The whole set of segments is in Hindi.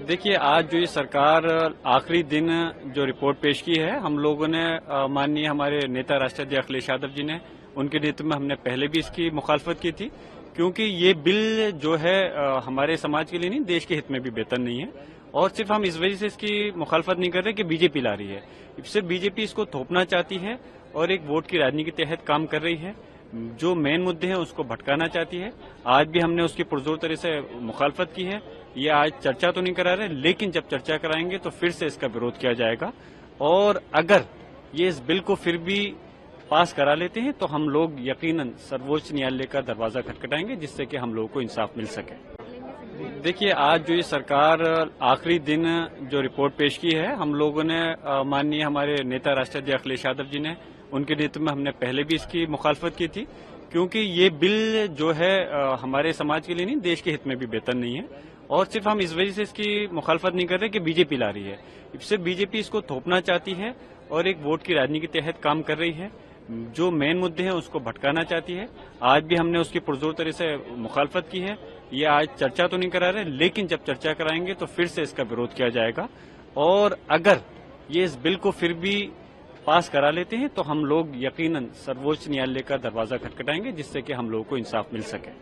देखिए, आज जो ये सरकार आखिरी दिन जो रिपोर्ट पेश की है, हम लोगों ने माननीय हमारे नेता राष्ट्राध्यक्ष अखिलेश यादव जी ने, उनके नेतृत्व में हमने पहले भी इसकी मुखालफत की थी, क्योंकि ये बिल जो है हमारे समाज के लिए नहीं, देश के हित में भी बेहतर नहीं है। और सिर्फ हम इस वजह से इसकी मुखालफत नहीं कर रहे कि बीजेपी ला रही है, सिर्फ बीजेपी इसको थोपना चाहती है और एक वोट की राजनीति के तहत काम कर रही है। जो मेन मुद्दे हैं उसको भटकाना चाहती है। आज भी हमने उसकी पुरजोर तरह से मुखालफत की है। ये आज चर्चा तो नहीं करा रहे, लेकिन जब चर्चा कराएंगे तो फिर से इसका विरोध किया जाएगा। और अगर ये इस बिल को फिर भी पास करा लेते हैं तो हम लोग यकीनन सर्वोच्च न्यायालय का दरवाजा खटखटाएंगे, जिससे कि हम लोगों को इंसाफ मिल सके। देखिए, आज जो ये सरकार आखिरी दिन जो रिपोर्ट पेश की है, हम लोगों ने माननीय हमारे नेता राष्ट्राध्यक्ष अखिलेश यादव जी ने, उनके नेतृत्व में हमने पहले भी इसकी मुखालफत की थी, क्योंकि ये बिल जो है हमारे समाज के लिए नहीं, देश के हित में भी बेहतर नहीं है। और सिर्फ हम इस वजह से इसकी मुखालफत नहीं कर रहे कि बीजेपी ला रही है, सिर्फ बीजेपी इसको थोपना चाहती है और एक वोट की राजनीति के तहत काम कर रही है। जो मेन मुद्दे हैं उसको भटकाना चाहती है। आज भी हमने उसकी पुरजोर तरह से मुखालफत की है। ये आज चर्चा तो नहीं करा रहे, लेकिन जब चर्चा कराएंगे तो फिर से इसका विरोध किया जाएगा। और अगर ये इस बिल को फिर भी पास करा लेते हैं तो हम लोग यकीनन सर्वोच्च न्यायालय का दरवाजा खटखटाएंगे, जिससे कि हम लोगों को इंसाफ मिल सके।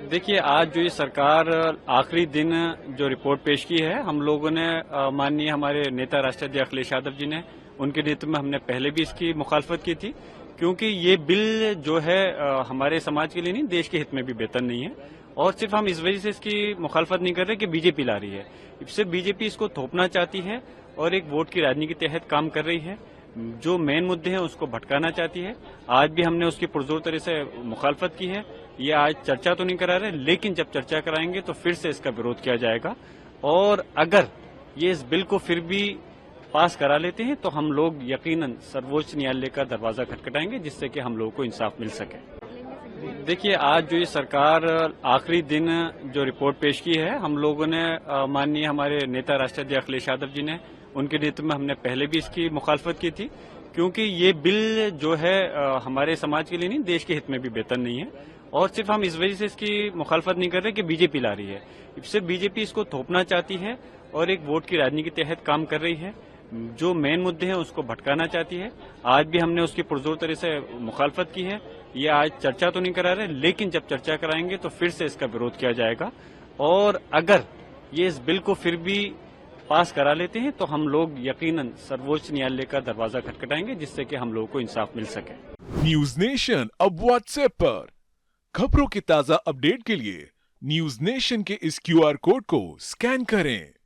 देखिए, आज जो ये सरकार आखिरी दिन जो रिपोर्ट पेश की है, हम लोगों ने माननीय हमारे नेता राष्ट्राध्यक्ष अखिलेश यादव जी ने, उनके नेतृत्व में हमने पहले भी इसकी मुखालफत की थी, क्योंकि ये बिल जो है हमारे समाज के लिए नहीं, देश के हित में भी बेहतर नहीं है। और सिर्फ हम इस वजह से इसकी मुखालफत नहीं कर रहे कि बीजेपी ला रही है, सिर्फ बीजेपी इसको थोपना चाहती है और एक वोट की राजनीति के तहत काम कर रही है। जो मेन मुद्दे हैं उसको भटकाना चाहती है। आज भी हमने उसकी पुरजोर तरह से मुखालफत की है। ये आज चर्चा तो नहीं करा रहे, लेकिन जब चर्चा कराएंगे तो फिर से इसका विरोध किया जाएगा। और अगर ये इस बिल को फिर भी पास करा लेते हैं तो हम लोग यकीनन सर्वोच्च न्यायालय का दरवाजा खटखटाएंगे, जिससे कि हम लोगों को इंसाफ मिल सके। देखिए, आज जो ये सरकार आखिरी दिन जो रिपोर्ट पेश की है, हम लोगों ने माननीय हमारे नेता राष्ट्राध्यक्ष अखिलेश यादव जी ने, उनके नेतृत्व में हमने पहले भी इसकी मुखालफत की थी, क्योंकि ये बिल जो है हमारे समाज के लिए नहीं, देश के हित में भी बेहतर नहीं है। और सिर्फ हम इस वजह से इसकी मुखालफत नहीं कर रहे कि बीजेपी ला रही है, सिर्फ बीजेपी इसको थोपना चाहती है और एक वोट की राजनीति के तहत काम कर रही है। जो मेन मुद्दे हैं उसको भटकाना चाहती है। आज भी हमने उसकी पुरजोर तरह से मुखालफत की है। ये आज चर्चा तो नहीं करा रहे, लेकिन जब चर्चा कराएंगे तो फिर से इसका विरोध किया जाएगा। और अगर ये इस बिल को फिर भी पास करा लेते हैं तो हम लोग यकीनन सर्वोच्च न्यायालय का दरवाजा खटखटाएंगे, जिससे कि हम लोगों को इंसाफ मिल सके। न्यूज नेशन अब व्हाट्सएप पर खबरों के ताजा अपडेट के लिए न्यूज नेशन के इस क्यूआर कोड को स्कैन करें।